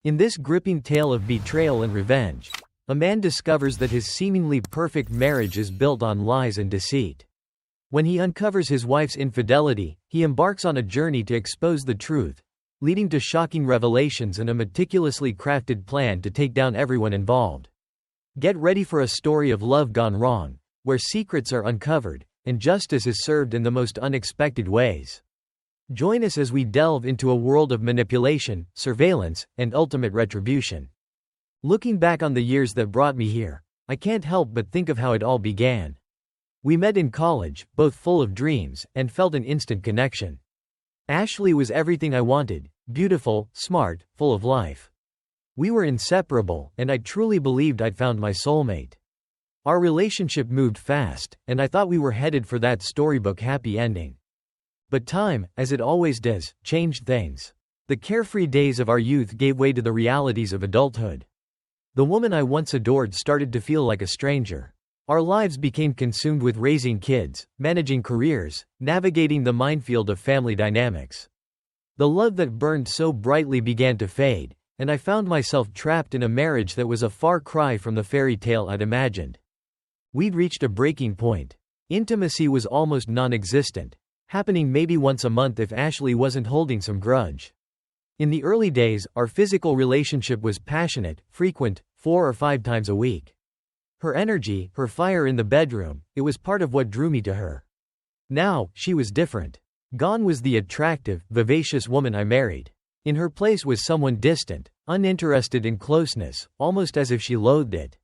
In this gripping tale of betrayal and revenge, a man discovers that his seemingly perfect marriage is built on lies and deceit. When he uncovers his wife's infidelity, he embarks on a journey to expose the truth, leading to shocking revelations and a meticulously crafted plan to take down everyone involved. Get ready for a story of love gone wrong, where secrets are uncovered, and justice is served in the most unexpected ways. Join us as we delve into a world of manipulation, surveillance, and ultimate retribution. Looking back on the years that brought me here, I can't help but think of how it all began. We met in college, both full of dreams, and felt an instant connection. Ashley was everything I wanted: beautiful, smart, full of life. We were inseparable, and I truly believed I'd found my soulmate. Our relationship moved fast, and I thought we were headed for that storybook happy ending. But time, as it always does, changed things. The carefree days of our youth gave way to the realities of adulthood. The woman I once adored started to feel like a stranger. Our lives became consumed with raising kids, managing careers, navigating the minefield of family dynamics. The love that burned so brightly began to fade, and I found myself trapped in a marriage that was a far cry from the fairy tale I'd imagined. We'd reached a breaking point. Intimacy was almost non-existent, happening maybe once a month if Ashley wasn't holding some grudge. In the early days, our physical relationship was passionate, frequent, 4 or 5 times a week. Her energy, her fire in the bedroom, it was part of what drew me to her. Now, she was different. Gone was the attractive, vivacious woman I married. In her place was someone distant, uninterested in closeness, almost as if she loathed it.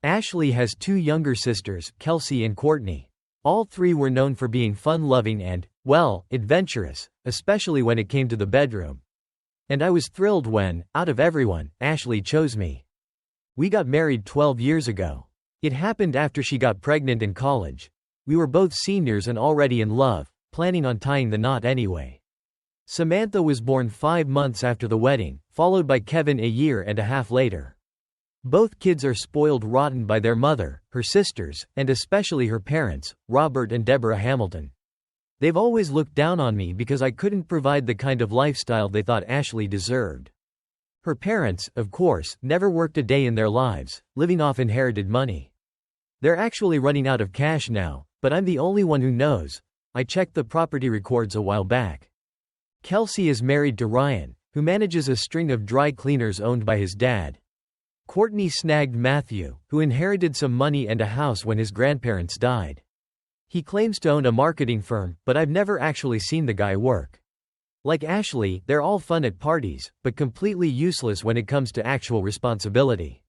Ashley has 2 younger sisters, Kelsey and Courtney. All 3 were known for being fun-loving and, well, adventurous, especially when it came to the bedroom. And I was thrilled when, out of everyone, Ashley chose me. We got married 12 years ago. It happened after she got pregnant in college. We were both seniors and already in love, planning on tying the knot anyway. Samantha was born 5 months after the wedding, followed by Kevin a year and a half later. Both kids are spoiled rotten by their mother, her sisters, and especially her parents, Robert and Deborah Hamilton. They've always looked down on me because I couldn't provide the kind of lifestyle they thought Ashley deserved. Her parents, of course, never worked a day in their lives, living off inherited money. They're actually running out of cash now, but I'm the only one who knows. I checked the property records a while back. Kelsey is married to Ryan, who manages a string of dry cleaners owned by his dad. Courtney snagged Matthew, who inherited some money and a house when his grandparents died. He claims to own a marketing firm, but I've never actually seen the guy work. Like Ashley, they're all fun at parties, but completely useless when it comes to actual responsibility.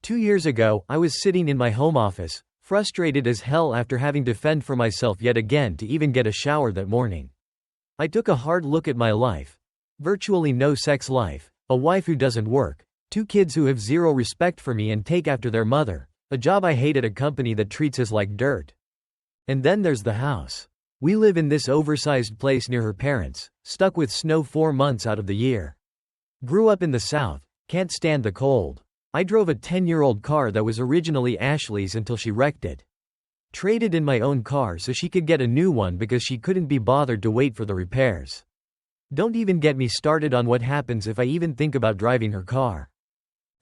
2 years ago, I was sitting in my home office, frustrated as hell after having to fend for myself yet again to even get a shower that morning. I took a hard look at my life. Virtually no sex life, a wife who doesn't work, 2 kids who have zero respect for me and take after their mother, a job I hate at a company that treats us like dirt. And then there's the house. We live in this oversized place near her parents, stuck with snow 4 months out of the year. Grew up in the South, can't stand the cold. I drove a 10-year-old car that was originally Ashley's until she wrecked it. Traded in my own car so she could get a new one because she couldn't be bothered to wait for the repairs. Don't even get me started on what happens if I even think about driving her car.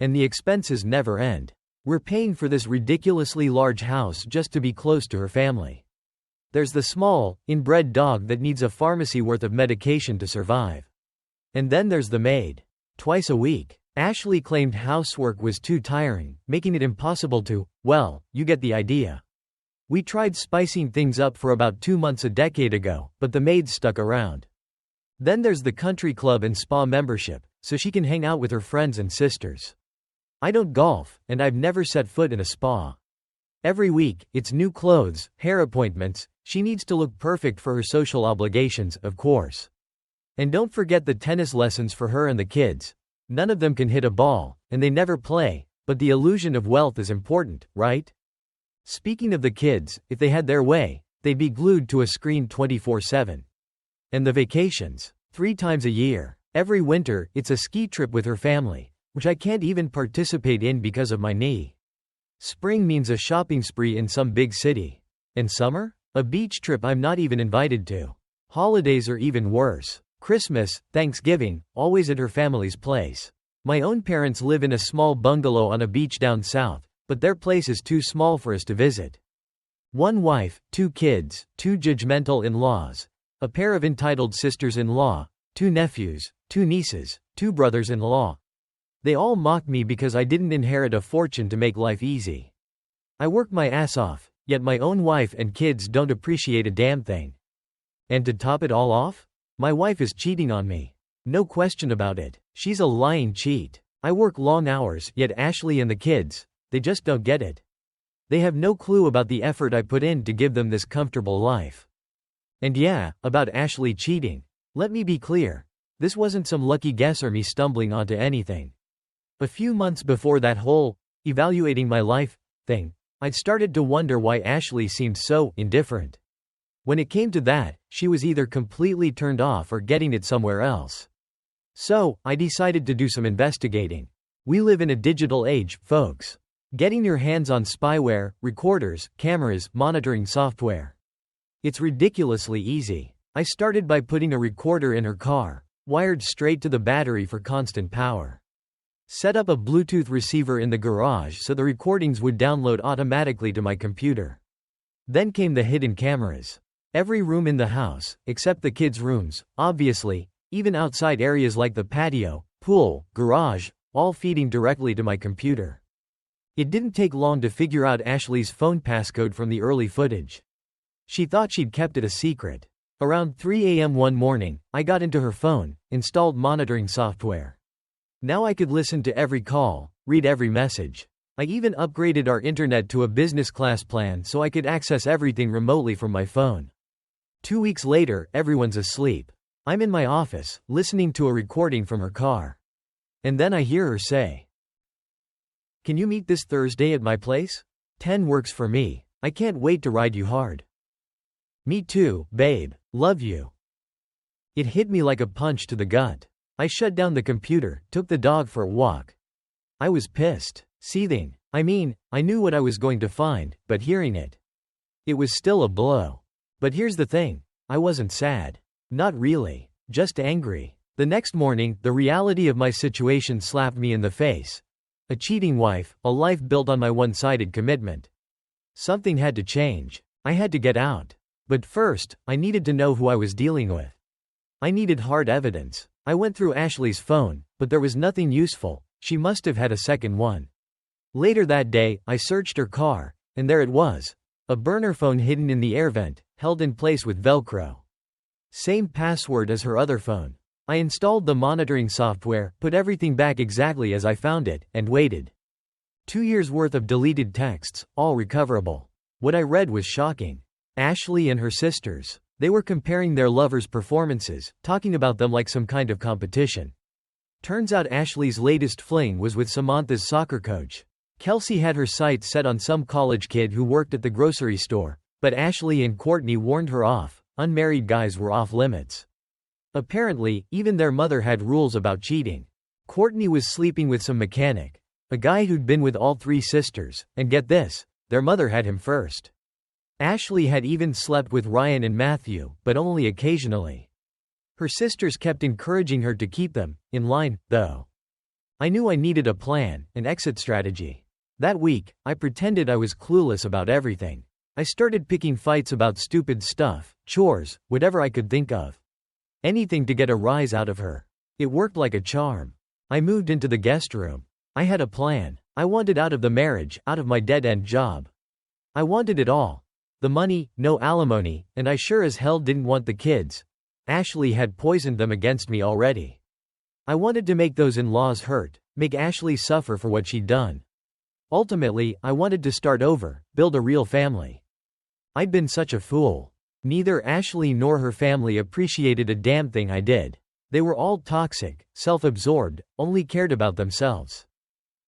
And the expenses never end. We're paying for this ridiculously large house just to be close to her family. There's the small, inbred dog that needs a pharmacy worth of medication to survive. And then there's the maid. Twice a week. Ashley claimed housework was too tiring, making it impossible to, well, you get the idea. We tried spicing things up for about 2 months a decade ago, but the maid stuck around. Then there's the country club and spa membership, so she can hang out with her friends and sisters. I don't golf, and I've never set foot in a spa. Every week, it's new clothes, hair appointments. She needs to look perfect for her social obligations, of course. And don't forget the tennis lessons for her and the kids. None of them can hit a ball, and they never play, but the illusion of wealth is important, right? Speaking of the kids, if they had their way, they'd be glued to a screen 24/7. And the vacations. 3 times a year. Every winter, it's a ski trip with her family, which I can't even participate in because of my knee. Spring means a shopping spree in some big city. And summer? A beach trip I'm not even invited to. Holidays are even worse. Christmas, Thanksgiving, always at her family's place. My own parents live in a small bungalow on a beach down south, but their place is too small for us to visit. One wife, 2 kids, 2 judgmental in-laws, a pair of entitled sisters-in-law, 2 nephews, 2 nieces, 2 brothers-in-law. They all mock me because I didn't inherit a fortune to make life easy. I work my ass off, yet my own wife and kids don't appreciate a damn thing. And to top it all off, my wife is cheating on me. No question about it. She's a lying cheat. I work long hours, yet Ashley and the kids, they just don't get it. They have no clue about the effort I put in to give them this comfortable life. And yeah, about Ashley cheating. Let me be clear. This wasn't some lucky guess or me stumbling onto anything. A few months before that whole evaluating my life thing, I'd started to wonder why Ashley seemed so indifferent. When it came to that, she was either completely turned off or getting it somewhere else. So, I decided to do some investigating. We live in a digital age, folks. Getting your hands on spyware, recorders, cameras, monitoring software. It's ridiculously easy. I started by putting a recorder in her car, wired straight to the battery for constant power. Set up a Bluetooth receiver in the garage so the recordings would download automatically to my computer. Then came the hidden cameras. Every room in the house, except the kids' rooms, obviously, even outside areas like the patio, pool, garage, all feeding directly to my computer. It didn't take long to figure out Ashley's phone passcode from the early footage. She thought she'd kept it a secret. Around 3 a.m. one morning, I got into her phone, installed monitoring software. Now I could listen to every call, read every message. I even upgraded our internet to a business class plan so I could access everything remotely from my phone. 2 weeks later, everyone's asleep. I'm in my office, listening to a recording from her car. And then I hear her say, "Can you meet this Thursday at my place? 10 works for me. I can't wait to ride you hard." "Me too, babe. Love you." It hit me like a punch to the gut. I shut down the computer, took the dog for a walk. I was pissed, seething. I mean, I knew what I was going to find, but hearing it was still a blow. But here's the thing. I wasn't sad. Not really. Just angry. The next morning, the reality of my situation slapped me in the face. A cheating wife, a life built on my one-sided commitment. Something had to change. I had to get out. But first, I needed to know who I was dealing with. I needed hard evidence. I went through Ashley's phone, but there was nothing useful. She must have had a second one. Later that day, I searched her car, and there it was. A burner phone hidden in the air vent, held in place with Velcro. Same password as her other phone. I installed the monitoring software, put everything back exactly as I found it, and waited. 2 years worth of deleted texts, all recoverable. What I read was shocking. Ashley and her sisters. They were comparing their lovers' performances, talking about them like some kind of competition. Turns out Ashley's latest fling was with Samantha's soccer coach. Kelsey had her sights set on some college kid who worked at the grocery store, but Ashley and Courtney warned her off. Unmarried guys were off limits. Apparently, even their mother had rules about cheating. Courtney was sleeping with some mechanic, a guy who'd been with all 3 sisters, and get this, their mother had him first. Ashley had even slept with Ryan and Matthew, but only occasionally. Her sisters kept encouraging her to keep them in line, though. I knew I needed a plan, an exit strategy. That week, I pretended I was clueless about everything. I started picking fights about stupid stuff, chores, whatever I could think of. Anything to get a rise out of her. It worked like a charm. I moved into the guest room. I had a plan. I wanted out of the marriage, out of my dead-end job. I wanted it all. The money, no alimony, and I sure as hell didn't want the kids. Ashley had poisoned them against me already. I wanted to make those in-laws hurt, make Ashley suffer for what she'd done. Ultimately, I wanted to start over, build a real family. I'd been such a fool. Neither Ashley nor her family appreciated a damn thing I did. They were all toxic, self-absorbed, only cared about themselves.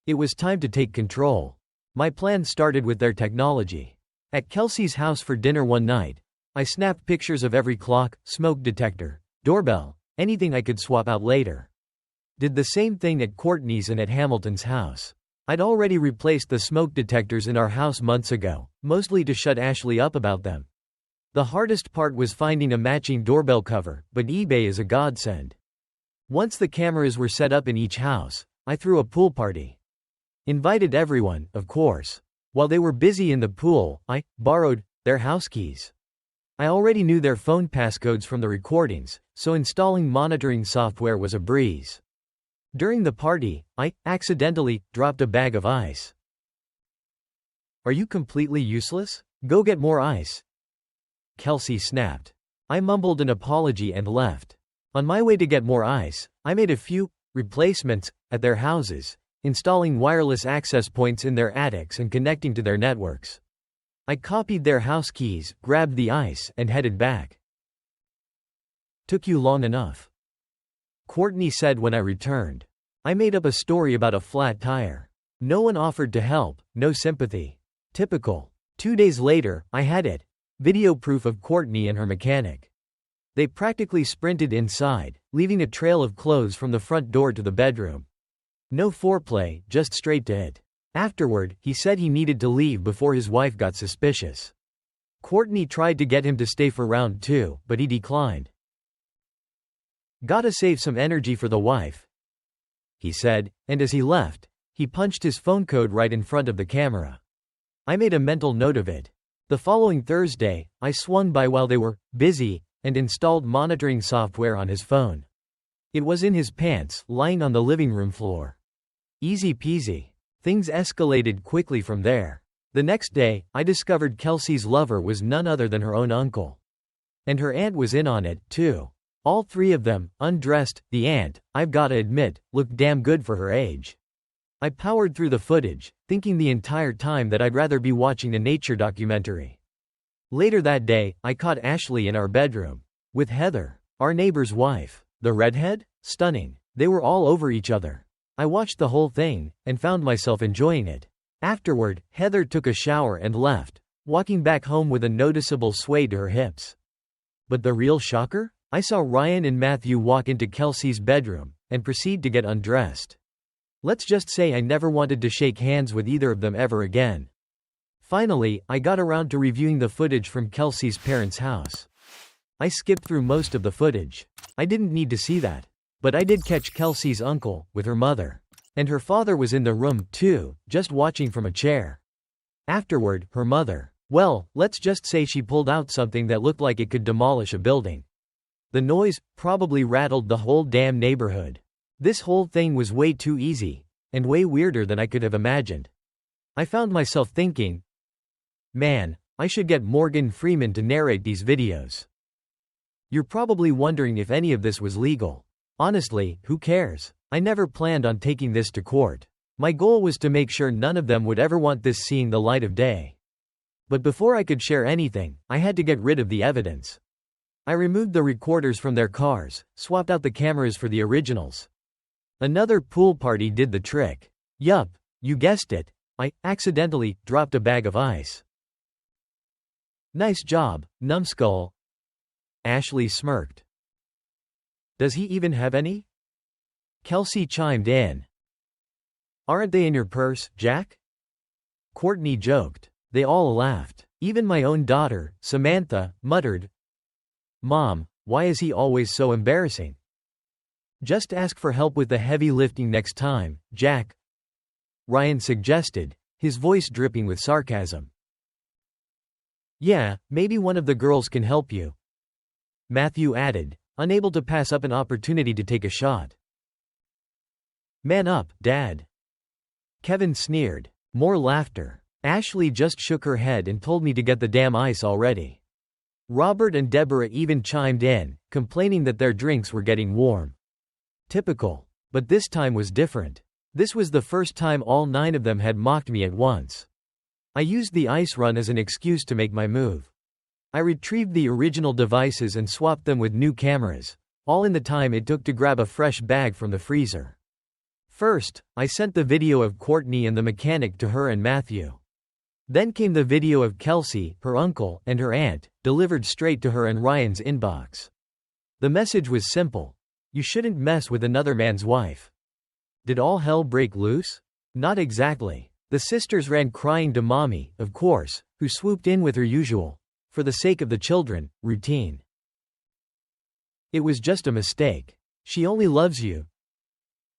It was time to take control. My plan started with their technology. At Kelsey's house for dinner one night, I snapped pictures of every clock, smoke detector, doorbell, anything I could swap out later. Did the same thing at Courtney's and at Hamilton's house. I'd already replaced the smoke detectors in our house months ago, mostly to shut Ashley up about them. The hardest part was finding a matching doorbell cover, but eBay is a godsend. Once the cameras were set up in each house, I threw a pool party. Invited everyone, of course. While they were busy in the pool, I borrowed their house keys. I already knew their phone passcodes from the recordings, so installing monitoring software was a breeze. During the party, I accidentally dropped a bag of ice. Are you completely useless? Go get more ice. Kelsey snapped. I mumbled an apology and left. On my way to get more ice, I made a few replacements at their houses, installing wireless access points in their attics and connecting to their networks. I copied their house keys, grabbed the ice, and headed back. Took you long enough, Courtney said when I returned. I made up a story about a flat tire. No one offered to help, no sympathy. Typical. 2 days later, I had it. Video proof of Courtney and her mechanic. They practically sprinted inside, leaving a trail of clothes from the front door to the bedroom. No foreplay, just straight to it. Afterward, he said he needed to leave before his wife got suspicious. Courtney tried to get him to stay for round 2, but he declined. Gotta save some energy for the wife, he said, and as he left, he punched his phone code right in front of the camera. I made a mental note of it. The following Thursday, I swung by while they were busy and installed monitoring software on his phone. It was in his pants, lying on the living room floor. Easy peasy. Things escalated quickly from there. The next day, I discovered Kelsey's lover was none other than her own uncle. And her aunt was in on it, too. All three of them, undressed. The aunt, I've gotta admit, looked damn good for her age. I powered through the footage, thinking the entire time that I'd rather be watching a nature documentary. Later that day, I caught Ashley in our bedroom. With Heather, our neighbor's wife. The redhead? Stunning. They were all over each other. I watched the whole thing, and found myself enjoying it. Afterward, Heather took a shower and left, walking back home with a noticeable sway to her hips. But the real shocker? I saw Ryan and Matthew walk into Kelsey's bedroom, and proceed to get undressed. Let's just say I never wanted to shake hands with either of them ever again. Finally, I got around to reviewing the footage from Kelsey's parents' house. I skipped through most of the footage. I didn't need to see that. But I did catch Kelsey's uncle, with her mother. And her father was in the room, too, just watching from a chair. Afterward, her mother, well, let's just say she pulled out something that looked like it could demolish a building. The noise probably rattled the whole damn neighborhood. This whole thing was way too easy, and way weirder than I could have imagined. I found myself thinking, man, I should get Morgan Freeman to narrate these videos. You're probably wondering if any of this was legal. Honestly, who cares? I never planned on taking this to court. My goal was to make sure none of them would ever want this seeing the light of day. But before I could share anything, I had to get rid of the evidence. I removed the recorders from their cars, swapped out the cameras for the originals. Another pool party did the trick. Yup, you guessed it. I accidentally dropped a bag of ice. Nice job, numbskull. Ashley smirked. Does he even have any? Kelsey chimed in. Aren't they in your purse, Jack? Courtney joked. They all laughed. Even my own daughter, Samantha, muttered, Mom, why is he always so embarrassing? Just ask for help with the heavy lifting next time, Jack. Ryan suggested, his voice dripping with sarcasm. Yeah, maybe one of the girls can help you. Matthew added, unable to pass up an opportunity to take a shot. Man up, Dad. Kevin sneered. More laughter. Ashley just shook her head and told me to get the damn ice already. Robert and Deborah even chimed in, complaining that their drinks were getting warm. Typical. But this time was different. This was the first time all 9 of them had mocked me at once. I used the ice run as an excuse to make my move. I retrieved the original devices and swapped them with new cameras, all in the time it took to grab a fresh bag from the freezer. First, I sent the video of Courtney and the mechanic to her and Matthew. Then came the video of Kelsey, her uncle, and her aunt, delivered straight to her and Ryan's inbox. The message was simple. You shouldn't mess with another man's wife. Did all hell break loose? Not exactly. The sisters ran crying to Mommy, of course, who swooped in with her usual, for the sake of the children, routine. It was just a mistake. She only loves you.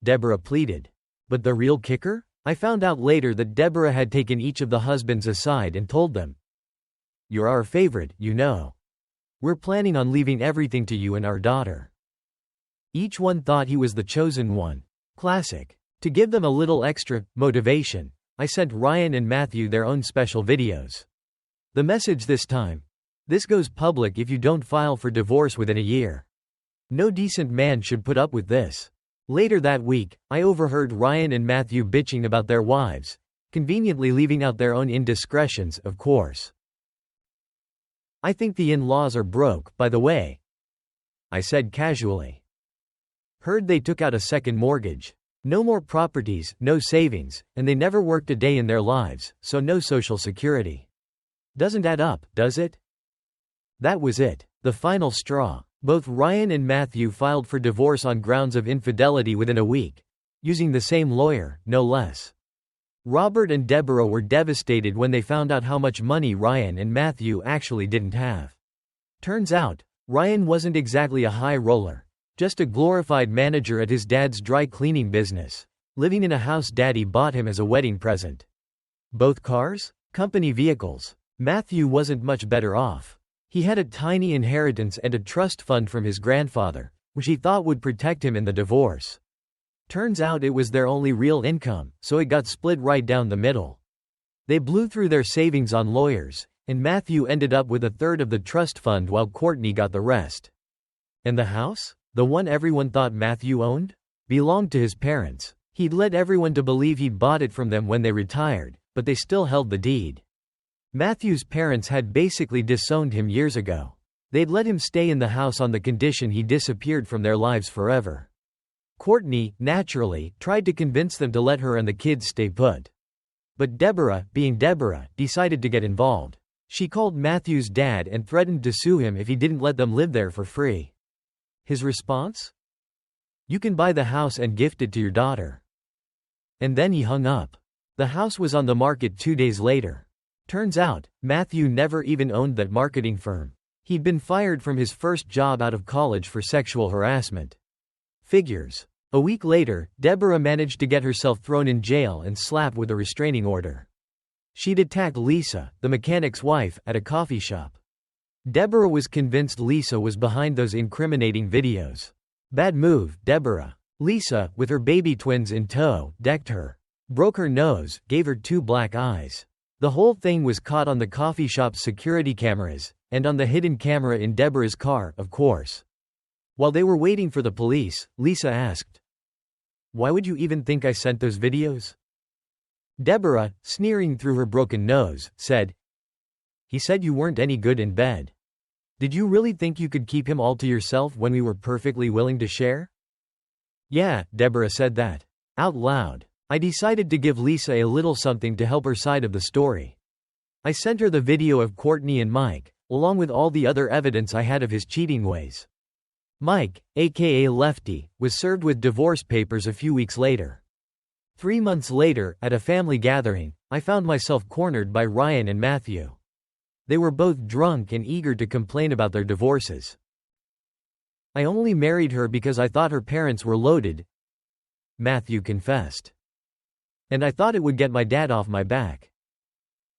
Deborah pleaded. But the real kicker? I found out later that Deborah had taken each of the husbands aside and told them, "You're our favorite, you know. We're planning on leaving everything to you and our daughter." Each one thought he was the chosen one. Classic. To give them a little extra motivation, I sent Ryan and Matthew their own special videos. The message this time: this goes public if you don't file for divorce within a year. No decent man should put up with this. Later that week, I overheard Ryan and Matthew bitching about their wives, conveniently leaving out their own indiscretions, of course. "I think the in-laws are broke, by the way," I said casually. "Heard they took out a second mortgage. No more properties, no savings, and they never worked a day in their lives, so no social security. Doesn't add up, does it?" That was it. The final straw. Both Ryan and Matthew filed for divorce on grounds of infidelity within a week, using the same lawyer, no less. Robert and Deborah were devastated when they found out how much money Ryan and Matthew actually didn't have. Turns out, Ryan wasn't exactly a high roller, just a glorified manager at his dad's dry cleaning business, living in a house Daddy bought him as a wedding present. Both cars? Company vehicles. Matthew wasn't much better off. He had a tiny inheritance and a trust fund from his grandfather, which he thought would protect him in the divorce. Turns out it was their only real income, so it got split right down the middle. They blew through their savings on lawyers, and Matthew ended up with a third of the trust fund while Courtney got the rest. And the house? The one everyone thought Matthew owned? Belonged to his parents. He'd led everyone to believe he'd bought it from them when they retired, but they still held the deed. Matthew's parents had basically disowned him years ago. They'd let him stay in the house on the condition he disappeared from their lives forever. Courtney, naturally, tried to convince them to let her and the kids stay put. But Deborah, being Deborah, decided to get involved. She called Matthew's dad and threatened to sue him if he didn't let them live there for free. His response? "You can buy the house and gift it to your daughter." And then he hung up. The house was on the market 2 days later. Turns out, Matthew never even owned that marketing firm. He'd been fired from his first job out of college for sexual harassment. Figures. A week later, Deborah managed to get herself thrown in jail and slapped with a restraining order. She'd attacked Lisa, the mechanic's wife, at a coffee shop. Deborah was convinced Lisa was behind those incriminating videos. Bad move, Deborah. Lisa, with her baby twins in tow, decked her, broke her nose, gave her 2 black eyes. The whole thing was caught on the coffee shop's security cameras, and on the hidden camera in Deborah's car, of course. While they were waiting for the police, Lisa asked, "Why would you even think I sent those videos?" Deborah, sneering through her broken nose, said, "He said you weren't any good in bed. Did you really think you could keep him all to yourself when we were perfectly willing to share?" "Yeah," Deborah said that out loud. I decided to give Lisa a little something to help her side of the story. I sent her the video of Courtney and Mike, along with all the other evidence I had of his cheating ways. Mike, aka Lefty, was served with divorce papers a few weeks later. 3 months later, at a family gathering, I found myself cornered by Ryan and Matthew. They were both drunk and eager to complain about their divorces. "I only married her because I thought her parents were loaded," Matthew confessed. "And I thought it would get my dad off my back.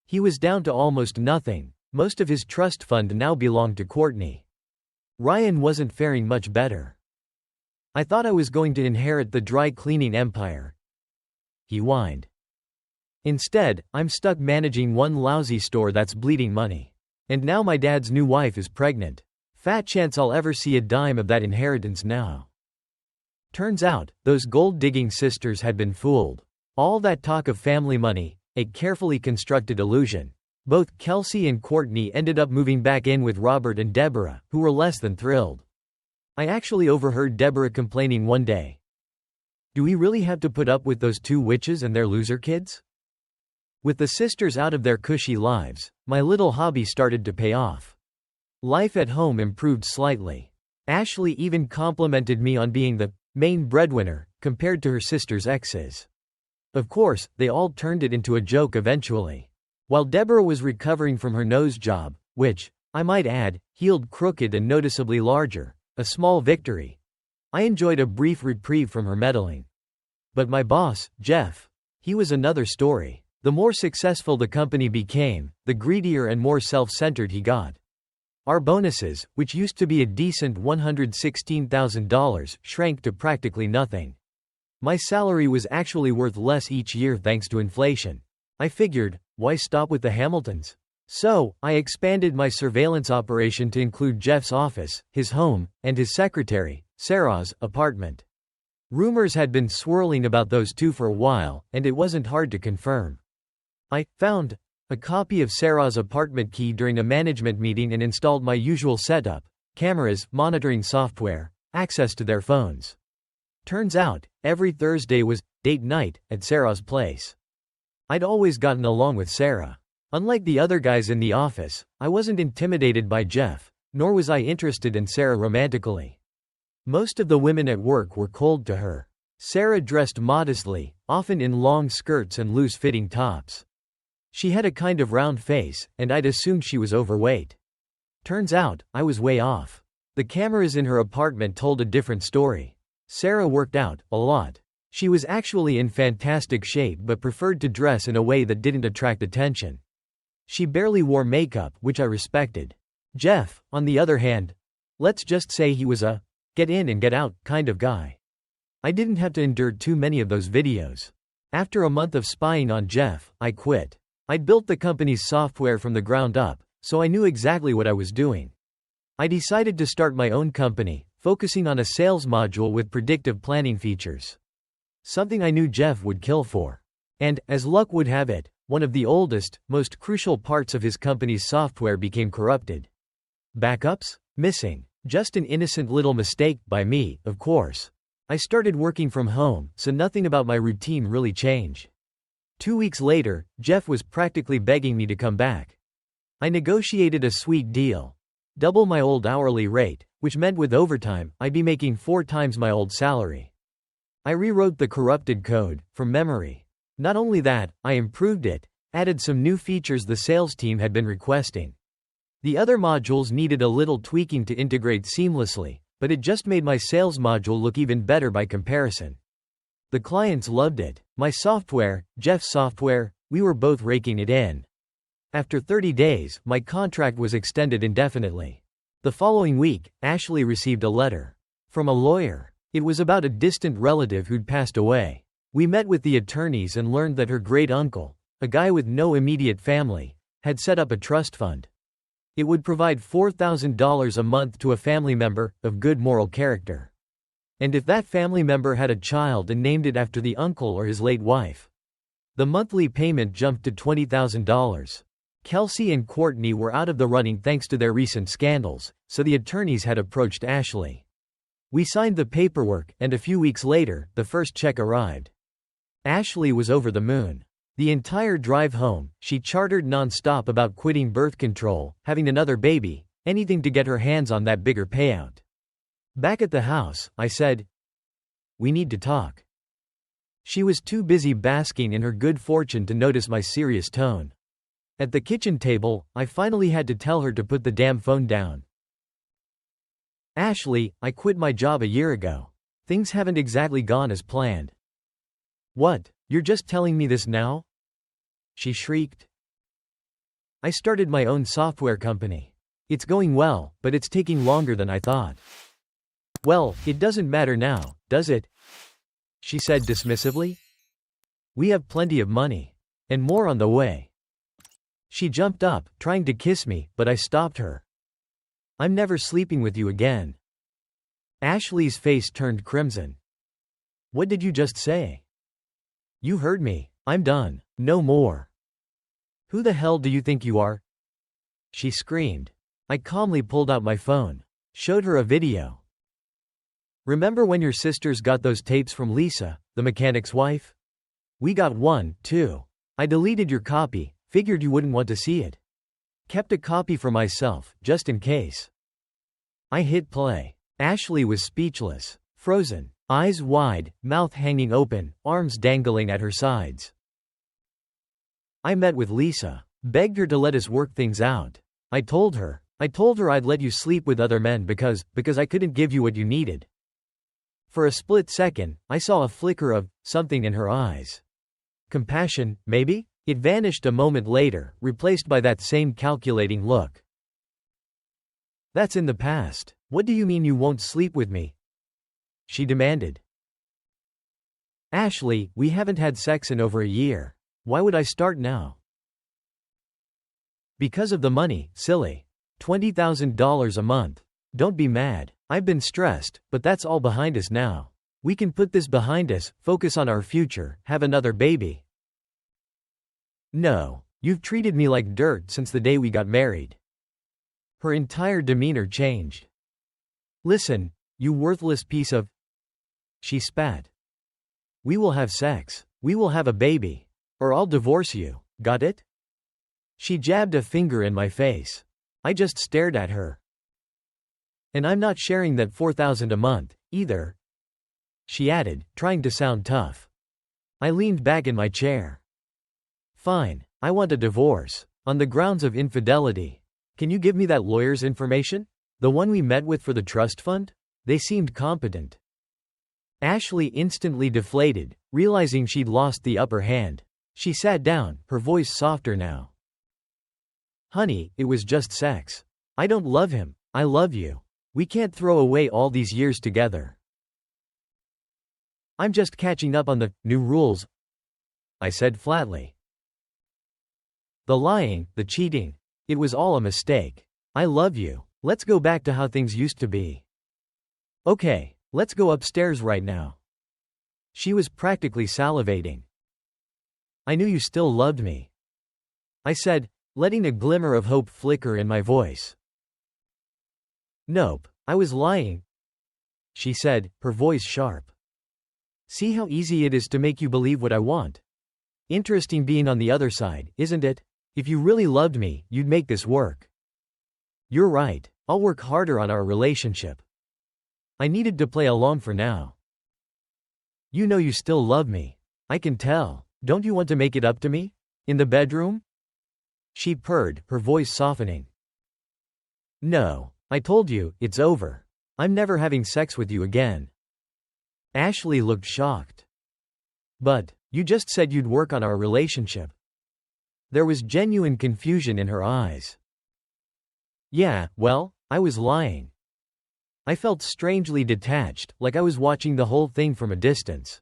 He was down to almost nothing. Most of his trust fund now belonged to Courtney. Ryan wasn't faring much better. I thought I was going to inherit the dry cleaning empire," he whined. "Instead, I'm stuck managing one lousy store that's bleeding money. And now my dad's new wife is pregnant. Fat chance I'll ever see a dime of that inheritance now." Turns out, those gold-digging sisters had been fooled. All that talk of family money, a carefully constructed illusion. Both Kelsey and Courtney ended up moving back in with Robert and Deborah, who were less than thrilled. I actually overheard Deborah complaining one day, "Do we really have to put up with those 2 witches and their loser kids?" With the sisters out of their cushy lives, my little hobby started to pay off. Life at home improved slightly. Ashley even complimented me on being the main breadwinner, compared to her sister's exes. Of course, they all turned it into a joke eventually. While Deborah was recovering from her nose job, which, I might add, healed crooked and noticeably larger, a small victory, I enjoyed a brief reprieve from her meddling. But my boss, Jeff, he was another story. The more successful the company became, the greedier and more self-centered he got. Our bonuses, which used to be a decent $116,000, shrank to practically nothing. My salary was actually worth less each year thanks to inflation. I figured, why stop with the Hamiltons? So, I expanded my surveillance operation to include Jeff's office, his home, and his secretary, Sarah's, apartment. Rumors had been swirling about those two for a while, and it wasn't hard to confirm. I found a copy of Sarah's apartment key during a management meeting and installed my usual setup: cameras, monitoring software, access to their phones. Turns out, every Thursday was date night at Sarah's place. I'd always gotten along with Sarah. Unlike the other guys in the office, I wasn't intimidated by Jeff, nor was I interested in Sarah romantically. Most of the women at work were cold to her. Sarah dressed modestly, often in long skirts and loose-fitting tops. She had a kind of round face, and I'd assumed she was overweight. Turns out, I was way off. The cameras in her apartment told a different story. Sarah worked out a lot. She was actually in fantastic shape but preferred to dress in a way that didn't attract attention. She barely wore makeup, which I respected. Jeff, on the other hand, let's just say he was a get in and get out kind of guy. I didn't have to endure too many of those videos. After a month of spying on Jeff, I quit. I'd built the company's software from the ground up, so I knew exactly what I was doing. I decided to start my own company, focusing on a sales module with predictive planning features. Something I knew Jeff would kill for. And, as luck would have it, one of the oldest, most crucial parts of his company's software became corrupted. Backups? Missing. Just an innocent little mistake by me, of course. I started working from home, so nothing about my routine really changed. 2 weeks later, Jeff was practically begging me to come back. I negotiated a sweet deal. Double my old hourly rate, which meant with overtime, I'd be making 4 times my old salary. I rewrote the corrupted code, from memory. Not only that, I improved it, added some new features the sales team had been requesting. The other modules needed a little tweaking to integrate seamlessly, but it just made my sales module look even better by comparison. The clients loved it. My software, Jeff's software, we were both raking it in. After 30 days, my contract was extended indefinitely. The following week, Ashley received a letter from a lawyer. It was about a distant relative who'd passed away. We met with the attorneys and learned that her great-uncle, a guy with no immediate family, had set up a trust fund. It would provide $4,000 a month to a family member of good moral character. And if that family member had a child and named it after the uncle or his late wife, the monthly payment jumped to $20,000. Kelsey and Courtney were out of the running thanks to their recent scandals, so the attorneys had approached Ashley. We signed the paperwork, and a few weeks later, the first check arrived. Ashley was over the moon. The entire drive home, she chartered non-stop about quitting birth control, having another baby, anything to get her hands on that bigger payout. Back at the house, I said, "We need to talk." She was too busy basking in her good fortune to notice my serious tone. At the kitchen table, I finally had to tell her to put the damn phone down. "Ashley, I quit my job a year ago. Things haven't exactly gone as planned." "What, you're just telling me this now?" she shrieked. "I started my own software company. It's going well, but it's taking longer than I thought." "Well, it doesn't matter now, does it?" she said dismissively. "We have plenty of money. And more on the way." She jumped up, trying to kiss me, but I stopped her. "I'm never sleeping with you again." Ashley's face turned crimson. "What did you just say?" "You heard me. I'm done. No more." "Who the hell do you think you are?" she screamed. I calmly pulled out my phone. Showed her a video. "Remember when your sisters got those tapes from Lisa, the mechanic's wife? We got one, too. I deleted your copy, figured you wouldn't want to see it. Kept a copy for myself, just in case." I hit play. Ashley was speechless, frozen, eyes wide, mouth hanging open, arms dangling at her sides. "I met with Lisa. Begged her to let us work things out. I told her I'd let you sleep with other men because I couldn't give you what you needed." For a split second, I saw a flicker of something in her eyes. Compassion, maybe? It vanished a moment later, replaced by that same calculating look. That's in the past. What do you mean you won't sleep with me? She demanded. Ashley, we haven't had sex in over a year. Why would I start now? Because of the money, silly. $20,000 a month. Don't be mad. I've been stressed, but that's all behind us now. We can put this behind us, focus on our future, have another baby. No, you've treated me like dirt since the day we got married. Her entire demeanor changed. Listen, you worthless piece of... She spat. We will have sex. We will have a baby. Or I'll divorce you. Got it? She jabbed a finger in my face. I just stared at her. And I'm not sharing that $4,000 a month, either. She added, trying to sound tough. I leaned back in my chair. Fine, I want a divorce. On the grounds of infidelity. Can you give me that lawyer's information? The one we met with for the trust fund? They seemed competent. Ashley instantly deflated, realizing she'd lost the upper hand. She sat down, her voice softer now. Honey, it was just sex. I don't love him. I love you. We can't throw away all these years together. I'm just catching up on the new rules, I said flatly. The lying, the cheating, it was all a mistake. I love you. Let's go back to how things used to be. Okay, let's go upstairs right now. She was practically salivating. I knew you still loved me, I said, letting a glimmer of hope flicker in my voice. Nope, I was lying, she said, her voice sharp. See how easy it is to make you believe what I want? Interesting being on the other side, isn't it? If you really loved me, you'd make this work. You're right, I'll work harder on our relationship. I needed to play along for now. You know you still love me. I can tell. Don't you want to make it up to me? In the bedroom? She purred, her voice softening. No, I told you, it's over. I'm never having sex with you again. Ashley looked shocked. But, you just said you'd work on our relationship. There was genuine confusion in her eyes. Yeah, well, I was lying. I felt strangely detached, like I was watching the whole thing from a distance.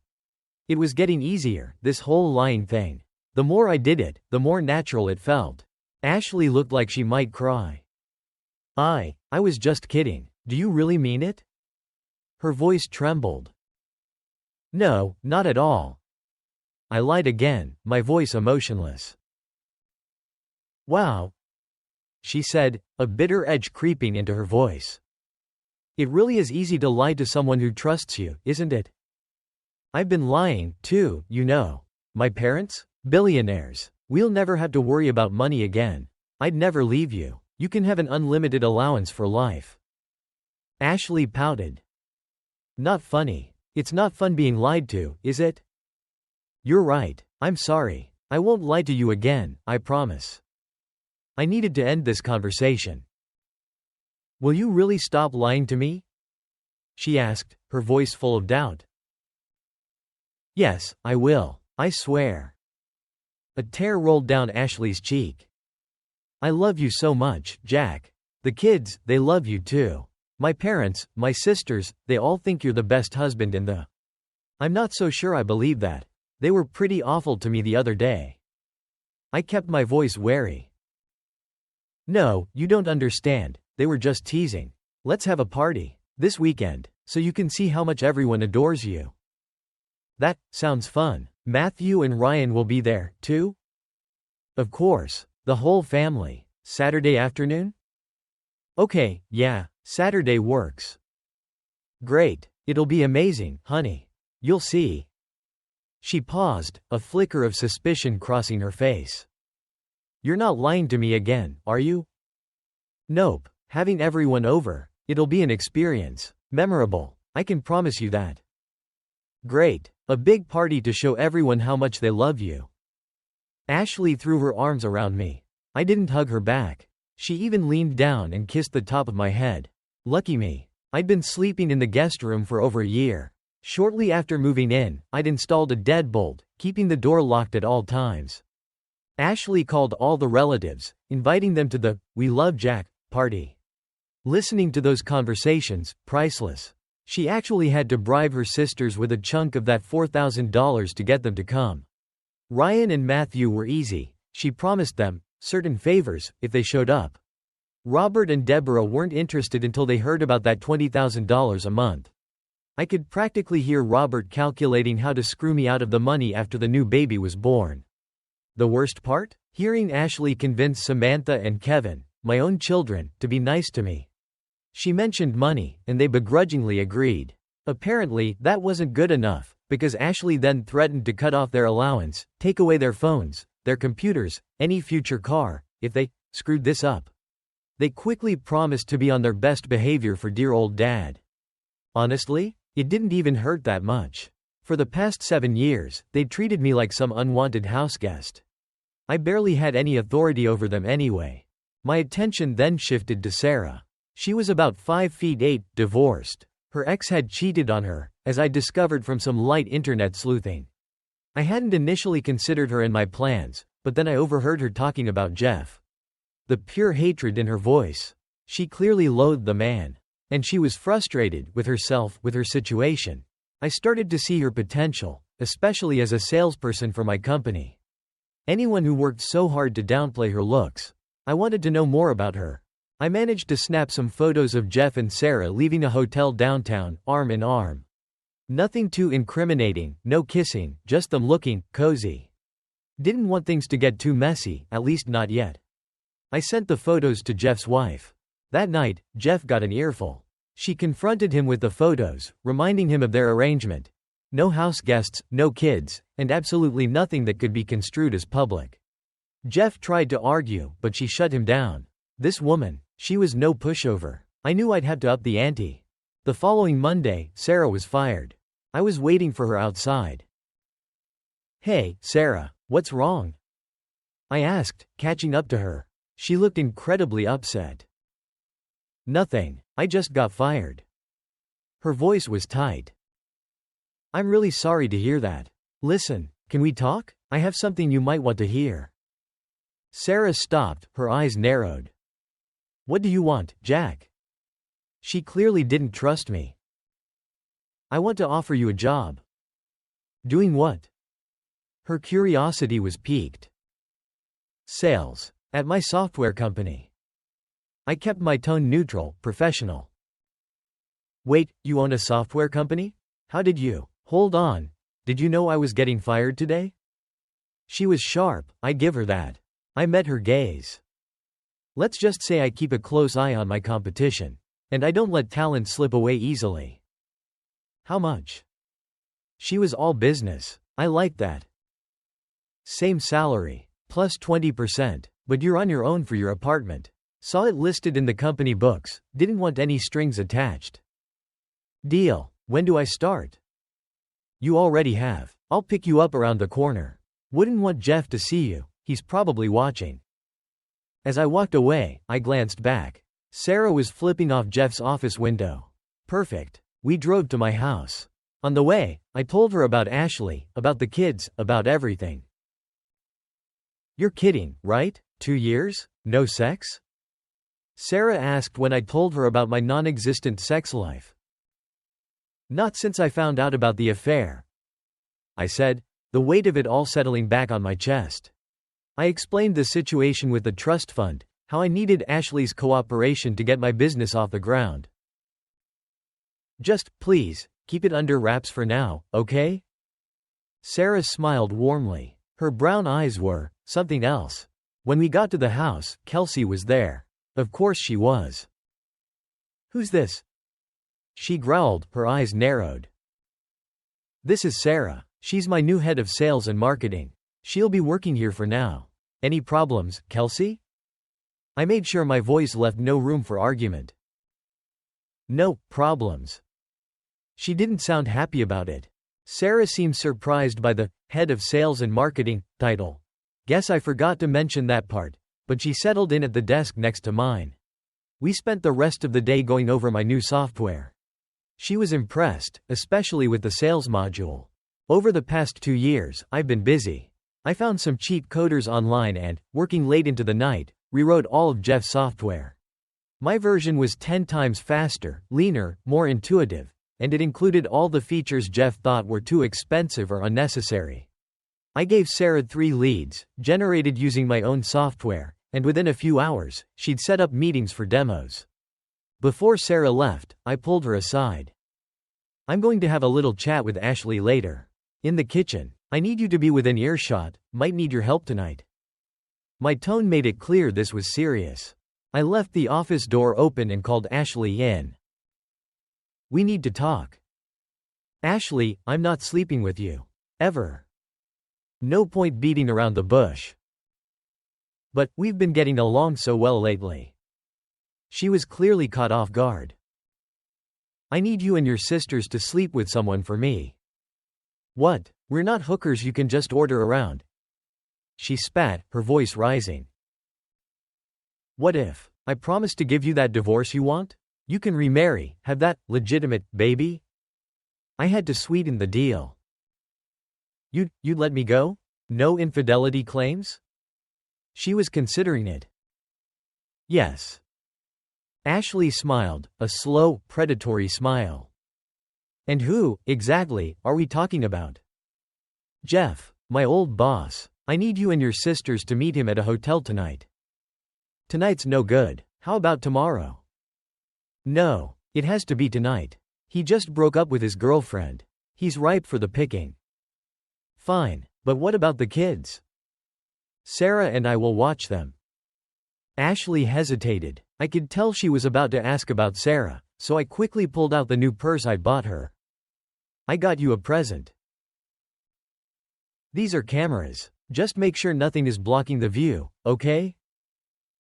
It was getting easier, this whole lying thing. The more I did it, the more natural it felt. Ashley looked like she might cry. I was just kidding. Do you really mean it? Her voice trembled. No, not at all. I lied again, my voice emotionless. Wow, she said, a bitter edge creeping into her voice. It really is easy to lie to someone who trusts you, isn't it? I've been lying, too, you know. My parents? Billionaires. We'll never have to worry about money again. I'd never leave you. You can have an unlimited allowance for life. Ashley pouted. Not funny. It's not fun being lied to, is it? You're right. I'm sorry. I won't lie to you again, I promise. I needed to end this conversation. Will you really stop lying to me? She asked, her voice full of doubt. Yes, I will. I swear. A tear rolled down Ashley's cheek. I love you so much, Jack. The kids, they love you too. My parents, my sisters, they all think you're the best husband in the... I'm not so sure I believe that. They were pretty awful to me the other day. I kept my voice wary. No, you don't understand. They were just teasing. Let's have a party. This weekend. So you can see how much everyone adores you. That sounds fun. Matthew and Ryan will be there, too? Of course. The whole family. Saturday afternoon? Okay, yeah, Saturday works. Great. It'll be amazing, honey. You'll see. She paused, a flicker of suspicion crossing her face. You're not lying to me again, are you? Nope. Having everyone over, it'll be an experience. Memorable. I can promise you that. Great. A big party to show everyone how much they love you. Ashley threw her arms around me. I didn't hug her back. She even leaned down and kissed the top of my head. Lucky me. I'd been sleeping in the guest room for over a year. Shortly after moving in, I'd installed a deadbolt, keeping the door locked at all times. Ashley called all the relatives, inviting them to the "We Love Jack" party. Listening to those conversations, priceless. She actually had to bribe her sisters with a chunk of that $4,000 to get them to come. Ryan and Matthew were easy. She promised them certain favors if they showed up. Robert and Deborah weren't interested until they heard about that $20,000 a month. I could practically hear Robert calculating how to screw me out of the money after the new baby was born. The worst part? Hearing Ashley convince Samantha and Kevin, my own children, to be nice to me. She mentioned money, and they begrudgingly agreed. Apparently, that wasn't good enough, because Ashley then threatened to cut off their allowance, take away their phones, their computers, any future car, if they screwed this up. They quickly promised to be on their best behavior for dear old dad. Honestly, it didn't even hurt that much. For the past 7 years, they'd treated me like some unwanted houseguest. I barely had any authority over them anyway. My attention then shifted to Sarah. She was about 5'8", divorced. Her ex had cheated on her, as I discovered from some light internet sleuthing. I hadn't initially considered her in my plans, but then I overheard her talking about Jeff. The pure hatred in her voice. She clearly loathed the man. And she was frustrated with herself, with her situation. I started to see her potential, especially as a salesperson for my company. Anyone who worked so hard to downplay her looks. I wanted to know more about her. I managed to snap some photos of Jeff and Sarah leaving a hotel downtown, arm in arm. Nothing too incriminating, no kissing, just them looking cozy. Didn't want things to get too messy, at least not yet. I sent the photos to Jeff's wife. That night, Jeff got an earful. She confronted him with the photos, reminding him of their arrangement. No house guests, no kids, and absolutely nothing that could be construed as public. Jeff tried to argue, but she shut him down. This woman, she was no pushover. I knew I'd have to up the ante. The following Monday, Sarah was fired. I was waiting for her outside. "Hey, Sarah, what's wrong?" I asked, catching up to her. She looked incredibly upset. "Nothing, I just got fired." Her voice was tight. "I'm really sorry to hear that. Listen, can we talk? I have something you might want to hear." Sarah stopped, her eyes narrowed. "What do you want, Jack?" She clearly didn't trust me. "I want to offer you a job." "Doing what?" Her curiosity was piqued. "Sales. At my software company." I kept my tone neutral, professional. "Wait, you own a software company? How did you? Hold on. Did you know I was getting fired today?" She was sharp, I give her that. I met her gaze. Let's just say I keep a close eye on my competition. And I don't let talent slip away easily. "How much?" She was all business. I liked that. "Same salary, plus 20%, but you're on your own for your apartment. Saw it listed in the company books, didn't want any strings attached." "Deal. When do I start?" "You already have. I'll pick you up around the corner. Wouldn't want Jeff to see you, he's probably watching." As I walked away, I glanced back. Sarah was flipping off Jeff's office window. Perfect. We drove to my house. On the way, I told her about Ashley, about the kids, about everything. "You're kidding, right? 2 years? No sex?" Sarah asked when I told her about my non-existent sex life. "Not since I found out about the affair," I said, the weight of it all settling back on my chest. I explained the situation with the trust fund, how I needed Ashley's cooperation to get my business off the ground. "Just, please, keep it under wraps for now, okay?" Sarah smiled warmly. Her brown eyes were something else. When we got to the house, Kelsey was there. Of course she was. "Who's this?" she growled, her eyes narrowed. "This is Sarah. She's my new head of sales and marketing. She'll be working here for now. Any problems, Kelsey?" I made sure my voice left no room for argument. "No problems." She didn't sound happy about it. Sarah seemed surprised by the head of sales and marketing title. Guess I forgot to mention that part, but she settled in at the desk next to mine. We spent the rest of the day going over my new software. She was impressed, especially with the sales module. Over the past 2 years, I've been busy. I found some cheap coders online and, working late into the night, rewrote all of Jeff's software. My version was 10 times faster, leaner, more intuitive, and it included all the features Jeff thought were too expensive or unnecessary. I gave Sarah 3 leads, generated using my own software, and within a few hours, she'd set up meetings for demos. Before Sarah left, I pulled her aside. I'm going to have a little chat with Ashley later. In the kitchen. I need you to be within earshot, might need your help tonight. My tone made it clear this was serious. I left the office door open and called Ashley in. We need to talk. Ashley, I'm not sleeping with you. Ever. No point beating around the bush. But, we've been getting along so well lately. She was clearly caught off guard. I need you and your sisters to sleep with someone for me. What? We're not hookers you can just order around. She spat, her voice rising. What if I promise to give you that divorce you want? You can remarry, have that legitimate baby? I had to sweeten the deal. You'd let me go? No infidelity claims? She was considering it. Yes. Ashley smiled, a slow, predatory smile. And who, exactly, are we talking about? Jeff, my old boss. I need you and your sisters to meet him at a hotel tonight. Tonight's no good. How about tomorrow? No, it has to be tonight. He just broke up with his girlfriend. He's ripe for the picking. Fine, but what about the kids? Sarah and I will watch them. Ashley hesitated. I could tell she was about to ask about Sarah, so I quickly pulled out the new purse I'd bought her. I got you a present. These are cameras. Just make sure nothing is blocking the view, okay?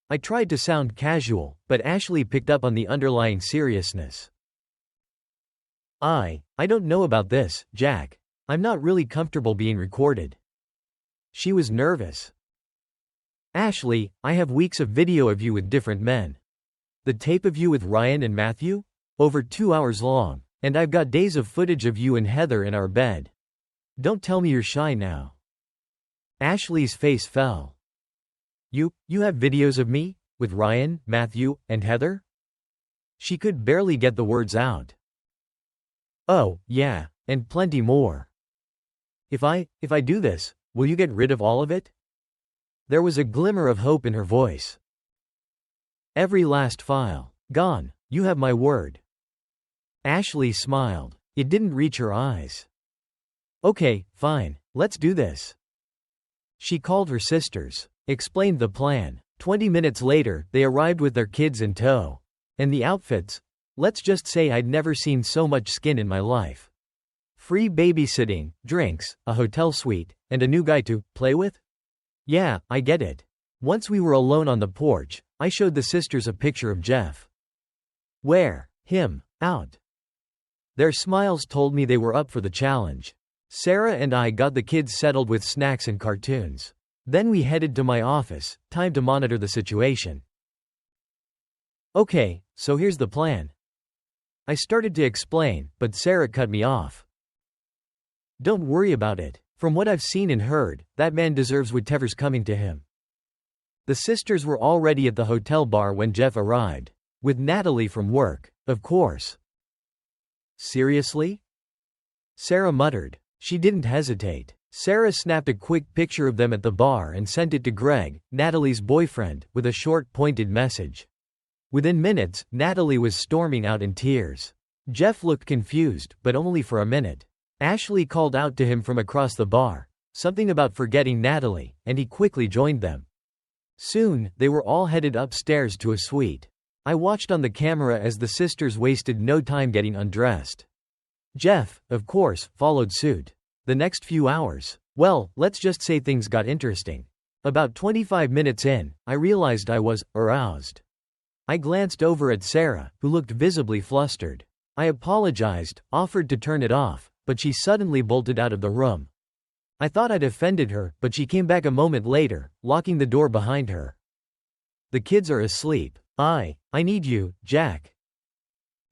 I tried to sound casual, but Ashley picked up on the underlying seriousness. I don't know about this, Jack. I'm not really comfortable being recorded. She was nervous. Ashley, I have weeks of video of you with different men. The tape of you with Ryan and Matthew? Over 2 hours long, and I've got days of footage of you and Heather in our bed. Don't tell me you're shy now. Ashley's face fell. You have videos of me? With Ryan, Matthew, and Heather? She could barely get the words out. Oh, yeah, and plenty more. If I do this, will you get rid of all of it? There was a glimmer of hope in her voice. Every last file. Gone. You have my word. Ashley smiled. It didn't reach her eyes. Okay, fine, let's do this. She called her sisters, explained the plan. 20 minutes later, they arrived with their kids in tow. And the outfits? Let's just say I'd never seen so much skin in my life. Free babysitting, drinks, a hotel suite, and a new guy to play with? Yeah, I get it. Once we were alone on the porch, I showed the sisters a picture of Jeff. Where? Him, out. Their smiles told me they were up for the challenge. Sarah and I got the kids settled with snacks and cartoons. Then we headed to my office, time to monitor the situation. Okay, so here's the plan. I started to explain, but Sarah cut me off. Don't worry about it. From what I've seen and heard, that man deserves whatever's coming to him. The sisters were already at the hotel bar when Jeff arrived. With Natalie from work, of course. Seriously? Sarah muttered. She didn't hesitate. Sarah snapped a quick picture of them at the bar and sent it to Greg, Natalie's boyfriend, with a short pointed message. Within minutes, Natalie was storming out in tears. Jeff looked confused, but only for a minute. Ashley called out to him from across the bar, something about forgetting Natalie, and he quickly joined them. Soon, they were all headed upstairs to a suite. I watched on the camera as the sisters wasted no time getting undressed. Jeff, of course, followed suit. The next few hours, well, let's just say things got interesting. About 25 minutes in, I realized I was aroused. I glanced over at Sarah, who looked visibly flustered. I apologized, offered to turn it off, but she suddenly bolted out of the room. I thought I'd offended her, but she came back a moment later, locking the door behind her. The kids are asleep. I need you, Jack.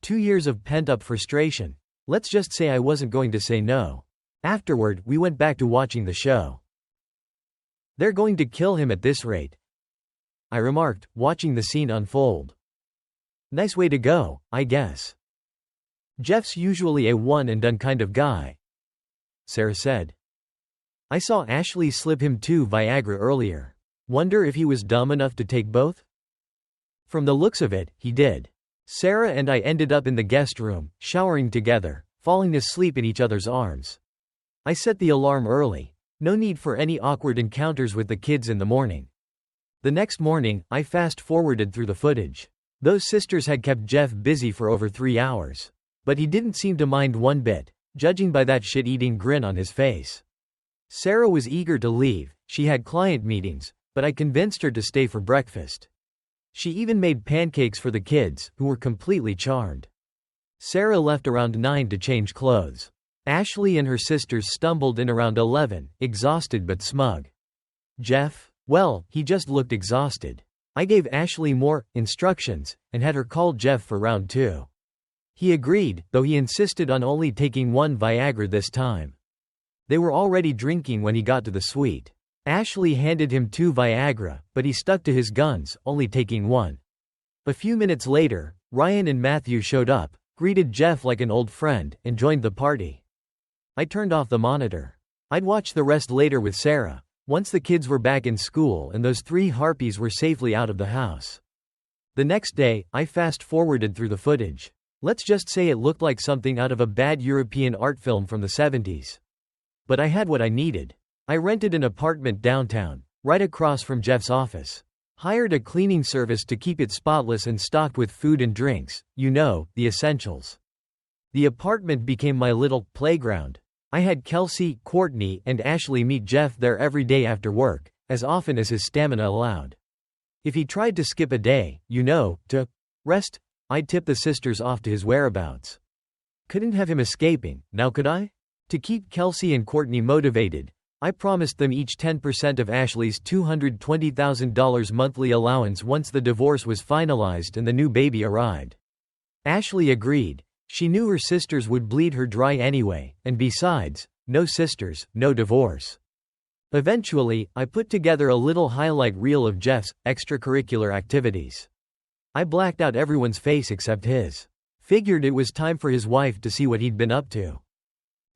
2 years of pent-up frustration. Let's just say I wasn't going to say no. Afterward, we went back to watching the show. They're going to kill him at this rate, I remarked, watching the scene unfold. Nice way to go, I guess. Jeff's usually a one-and-done kind of guy, Sarah said. I saw Ashley slip him 2 Viagra earlier. Wonder if he was dumb enough to take both? From the looks of it, he did. Sarah and I ended up in the guest room, showering together, falling asleep in each other's arms. I set the alarm early. No need for any awkward encounters with the kids in the morning. The next morning, I fast-forwarded through the footage. Those sisters had kept Jeff busy for over 3 hours. But he didn't seem to mind one bit, judging by that shit-eating grin on his face. Sarah was eager to leave, she had client meetings, but I convinced her to stay for breakfast. She even made pancakes for the kids, who were completely charmed. Sarah left around 9 to change clothes. Ashley and her sisters stumbled in around 11, exhausted but smug. Jeff? Well, he just looked exhausted. I gave Ashley more instructions, and had her call Jeff for round 2. He agreed, though he insisted on only taking 1 Viagra this time. They were already drinking when he got to the suite. Ashley handed him 2 Viagra, but he stuck to his guns, only taking 1. A few minutes later, Ryan and Matthew showed up, greeted Jeff like an old friend, and joined the party. I turned off the monitor. I'd watch the rest later with Sarah, once the kids were back in school and those 3 harpies were safely out of the house. The next day, I fast-forwarded through the footage. Let's just say it looked like something out of a bad European art film from the 70s. But I had what I needed. I rented an apartment downtown, right across from Jeff's office. Hired a cleaning service to keep it spotless and stocked with food and drinks, you know, the essentials. The apartment became my little playground. I had Kelsey, Courtney, and Ashley meet Jeff there every day after work, as often as his stamina allowed. If he tried to skip a day, you know, to rest, I'd tip the sisters off to his whereabouts. Couldn't have him escaping, now could I? To keep Kelsey and Courtney motivated, I promised them each 10% of Ashley's $220,000 monthly allowance once the divorce was finalized and the new baby arrived. Ashley agreed. She knew her sisters would bleed her dry anyway, and besides, no sisters, no divorce. Eventually, I put together a little highlight reel of Jeff's extracurricular activities. I blacked out everyone's face except his. Figured it was time for his wife to see what he'd been up to.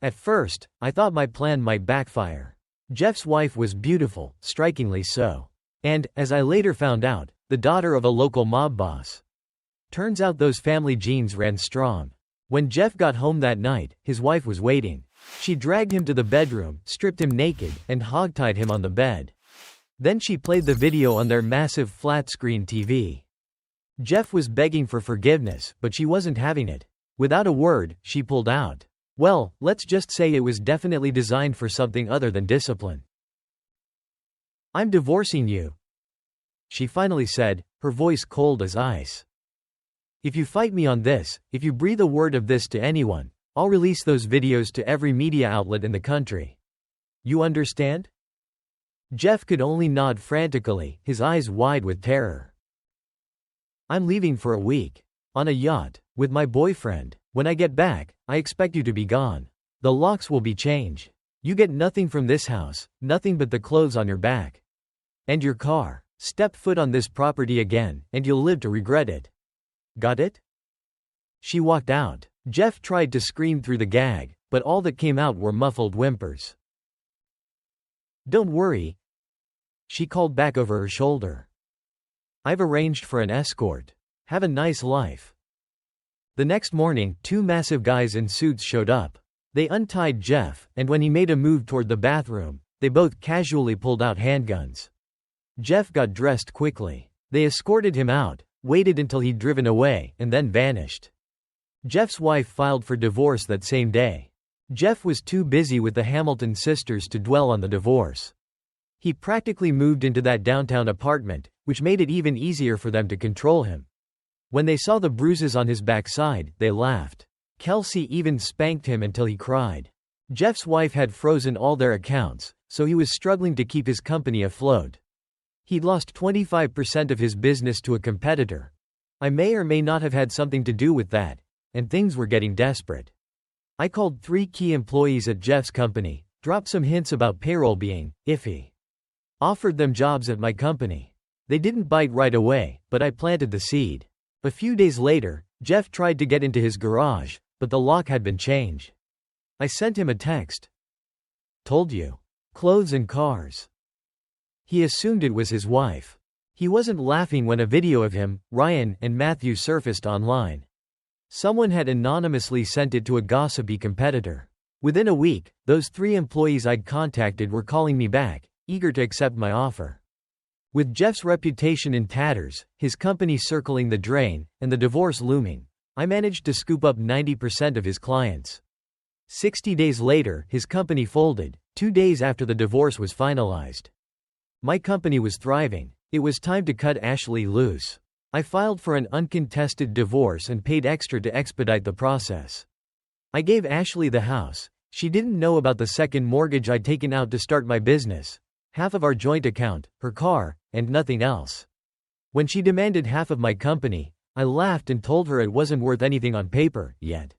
At first, I thought my plan might backfire. Jeff's wife was beautiful, strikingly so. And, as I later found out, the daughter of a local mob boss. Turns out those family genes ran strong. When Jeff got home that night, his wife was waiting. She dragged him to the bedroom, stripped him naked, and hogtied him on the bed. Then she played the video on their massive flat-screen TV. Jeff was begging for forgiveness, but she wasn't having it. Without a word, she pulled out. Well, let's just say it was definitely designed for something other than discipline. I'm divorcing you, she finally said, her voice cold as ice. If you fight me on this, if you breathe a word of this to anyone, I'll release those videos to every media outlet in the country. You understand? Jeff could only nod frantically, his eyes wide with terror. I'm leaving for a week. On a yacht, with my boyfriend. When I get back, I expect you to be gone. The locks will be changed. You get nothing from this house, nothing but the clothes on your back. And your car. Step foot on this property again, and you'll live to regret it. Got it? She walked out. Jeff tried to scream through the gag, but all that came out were muffled whimpers. Don't worry, she called back over her shoulder. I've arranged for an escort. Have a nice life. The next morning, 2 massive guys in suits showed up. They untied Jeff, and when he made a move toward the bathroom, they both casually pulled out handguns. Jeff got dressed quickly. They escorted him out, waited until he'd driven away, and then vanished. Jeff's wife filed for divorce that same day. Jeff was too busy with the Hamilton sisters to dwell on the divorce. He practically moved into that downtown apartment, which made it even easier for them to control him. When they saw the bruises on his backside, they laughed. Kelsey even spanked him until he cried. Jeff's wife had frozen all their accounts, so he was struggling to keep his company afloat. He'd lost 25% of his business to a competitor. I may or may not have had something to do with that. and things were getting desperate. I called 3 key employees at Jeff's company, dropped some hints about payroll being iffy. Offered them jobs at my company. They didn't bite right away, but I planted the seed. A few days later, Jeff tried to get into his garage, but the lock had been changed. I sent him a text. Told you. Clothes and cars. He assumed it was his wife. He wasn't laughing when a video of him, Ryan, and Matthew surfaced online. Someone had anonymously sent it to a gossipy competitor. Within a week, those 3 employees I'd contacted were calling me back, eager to accept my offer. With Jeff's reputation in tatters, his company circling the drain, and the divorce looming, I managed to scoop up 90% of his clients. 60 days later, his company folded, 2 days after the divorce was finalized. My company was thriving. It was time to cut Ashley loose. I filed for an uncontested divorce and paid extra to expedite the process. I gave Ashley the house. She didn't know about the second mortgage I'd taken out to start my business, half of our joint account, her car, and nothing else. When she demanded half of my company, I laughed and told her it wasn't worth anything on paper yet.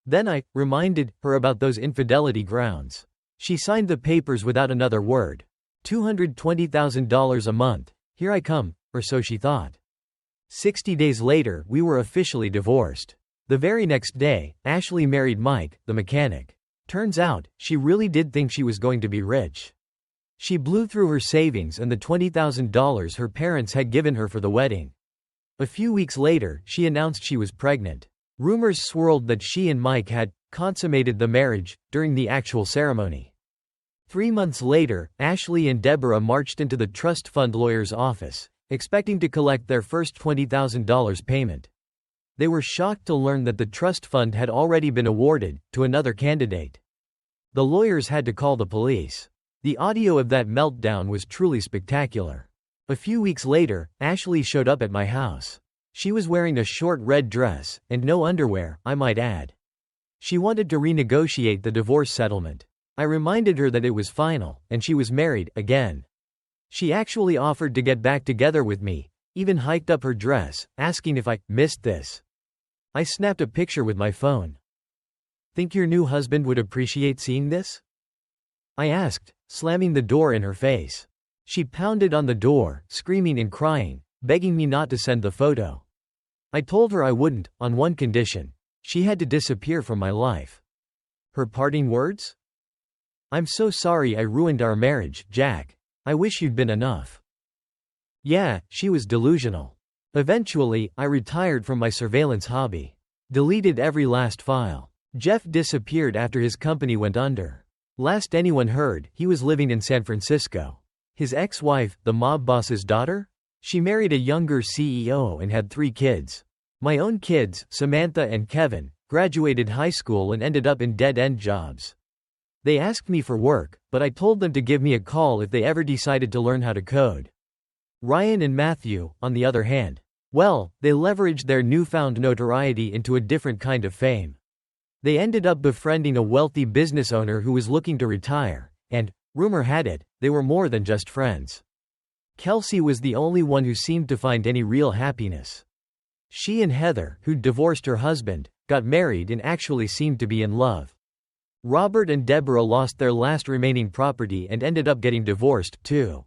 Then I reminded her about those infidelity grounds. She signed the papers without another word. $220,000 a month. Here I come, or so she thought. 60 days later, we were officially divorced. The very next day, Ashley married Mike, the mechanic. Turns out, she really did think she was going to be rich. She blew through her savings and the $20,000 her parents had given her for the wedding. A few weeks later, she announced she was pregnant. Rumors swirled that she and Mike had consummated the marriage during the actual ceremony. 3 months later, Ashley and Deborah marched into the trust fund lawyer's office, expecting to collect their first $20,000 payment. They were shocked to learn that the trust fund had already been awarded to another candidate. The lawyers had to call the police. The audio of that meltdown was truly spectacular. A few weeks later, Ashley showed up at my house. She was wearing a short red dress, and no underwear, I might add. She wanted to renegotiate the divorce settlement. I reminded her that it was final, and she was married again. She actually offered to get back together with me, even hiked up her dress, asking if I missed this. I snapped a picture with my phone. Think your new husband would appreciate seeing this? I asked, slamming the door in her face. She pounded on the door, screaming and crying, begging me not to send the photo. I told her I wouldn't, on one condition. She had to disappear from my life. Her parting words? I'm so sorry I ruined our marriage, Jack. I wish you'd been enough. Yeah, she was delusional. Eventually, I retired from my surveillance hobby. Deleted every last file. Jeff disappeared after his company went under. Last anyone heard, he was living in San Francisco. His ex-wife, the mob boss's daughter? She married a younger CEO and had 3 kids. My own kids, Samantha and Kevin, graduated high school and ended up in dead-end jobs. They asked me for work, but I told them to give me a call if they ever decided to learn how to code. Ryan and Matthew, on the other hand, well, they leveraged their newfound notoriety into a different kind of fame. They ended up befriending a wealthy business owner who was looking to retire, and, rumor had it, they were more than just friends. Kelsey was the only one who seemed to find any real happiness. She and Heather, who'd divorced her husband, got married and actually seemed to be in love. Robert and Deborah lost their last remaining property and ended up getting divorced, too.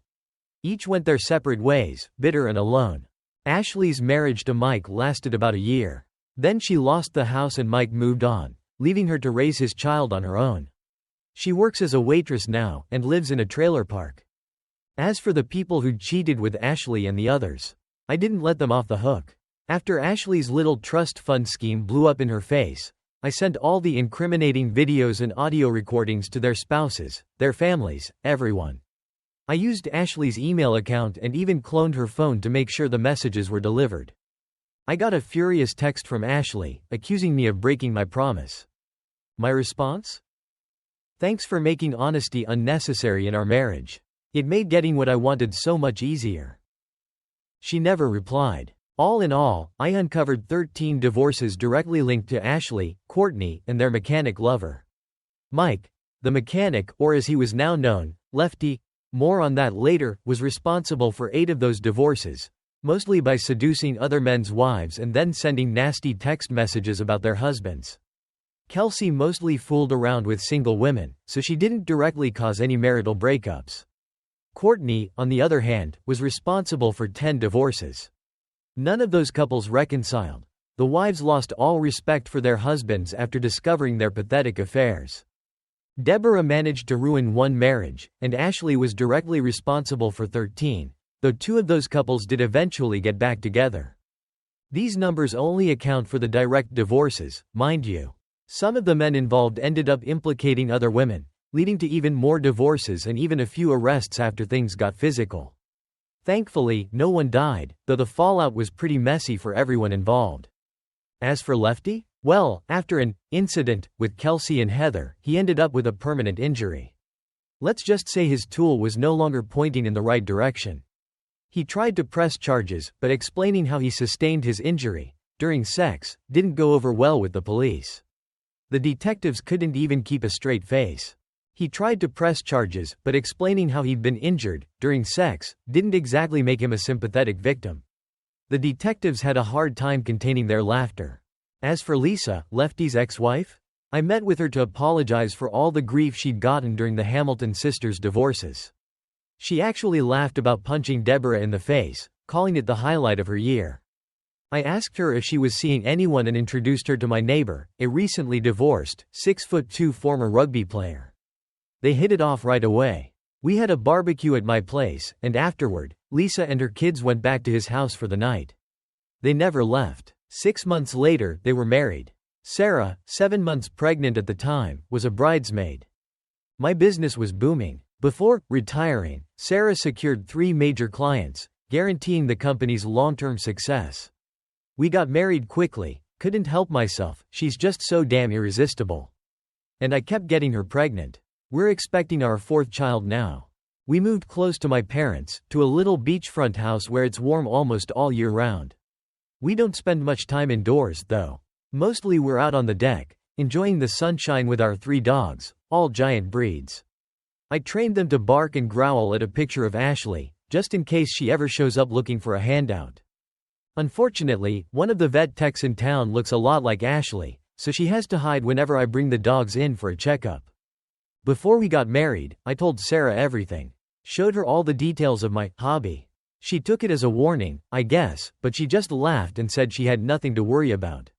Each went their separate ways, bitter and alone. Ashley's marriage to Mike lasted about a year. Then she lost the house and Mike moved on, leaving her to raise his child on her own. She works as a waitress now and lives in a trailer park. As for the people who'd cheated with Ashley and the others, I didn't let them off the hook. After Ashley's little trust fund scheme blew up in her face, I sent all the incriminating videos and audio recordings to their spouses, their families, everyone. I used Ashley's email account and even cloned her phone to make sure the messages were delivered. I got a furious text from Ashley, accusing me of breaking my promise. My response? Thanks for making honesty unnecessary in our marriage. It made getting what I wanted so much easier. She never replied. All in all, I uncovered 13 divorces directly linked to Ashley, Courtney, and their mechanic lover. Mike, the mechanic, or as he was now known, Lefty, more on that later, was responsible for 8 of those divorces, mostly by seducing other men's wives and then sending nasty text messages about their husbands. Kelsey mostly fooled around with single women, so she didn't directly cause any marital breakups. Courtney, on the other hand, was responsible for 10 divorces. None of those couples reconciled. The wives lost all respect for their husbands after discovering their pathetic affairs. Deborah managed to ruin one marriage, and Ashley was directly responsible for 13, though 2 of those couples did eventually get back together. These numbers only account for the direct divorces, mind you. Some of the men involved ended up implicating other women, leading to even more divorces and even a few arrests after things got physical. Thankfully, no one died, though the fallout was pretty messy for everyone involved. As for Lefty, well, after an incident with Kelsey and Heather, he ended up with a permanent injury. Let's just say his tool was no longer pointing in the right direction. He tried to press charges, but explaining how he sustained his injury during sex didn't go over well with the police. The detectives couldn't even keep a straight face. He tried to press charges, but explaining how he'd been injured during sex didn't exactly make him a sympathetic victim. The detectives had a hard time containing their laughter. As for Lisa, Lefty's ex-wife, I met with her to apologize for all the grief she'd gotten during the Hamilton sisters' divorces. She actually laughed about punching Deborah in the face, calling it the highlight of her year. I asked her if she was seeing anyone and introduced her to my neighbor, a recently divorced, 6'2" former rugby player. They hit it off right away. We had a barbecue at my place, and afterward, Lisa and her kids went back to his house for the night. They never left. 6 months later, they were married. Sarah, 7 months pregnant at the time, was a bridesmaid. My business was booming. Before retiring, Sarah secured 3 major clients, guaranteeing the company's long-term success. We got married quickly, couldn't help myself, she's just so damn irresistible. And I kept getting her pregnant. We're expecting our 4th child now. We moved close to my parents, to a little beachfront house where it's warm almost all year round. We don't spend much time indoors, though. Mostly we're out on the deck, enjoying the sunshine with our 3 dogs, all giant breeds. I trained them to bark and growl at a picture of Ashley, just in case she ever shows up looking for a handout. Unfortunately, one of the vet techs in town looks a lot like Ashley, so she has to hide whenever I bring the dogs in for a checkup. Before we got married, I told Sarah everything. Showed her all the details of my hobby. She took it as a warning, I guess, but she just laughed and said she had nothing to worry about.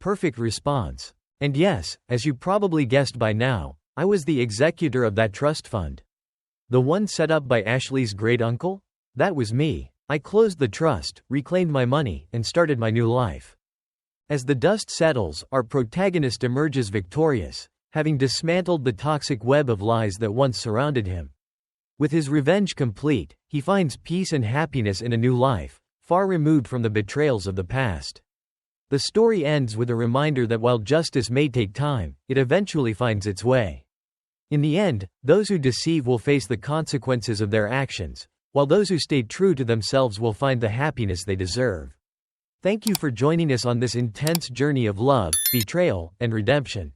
Perfect response. And yes, as you probably guessed by now, I was the executor of that trust fund. The one set up by Ashley's great-uncle? That was me. I closed the trust, reclaimed my money, and started my new life. As the dust settles, our protagonist emerges victorious, having dismantled the toxic web of lies that once surrounded him. With his revenge complete, he finds peace and happiness in a new life, far removed from the betrayals of the past. The story ends with a reminder that while justice may take time, it eventually finds its way. In the end, those who deceive will face the consequences of their actions, while those who stay true to themselves will find the happiness they deserve. Thank you for joining us on this intense journey of love, betrayal, and redemption.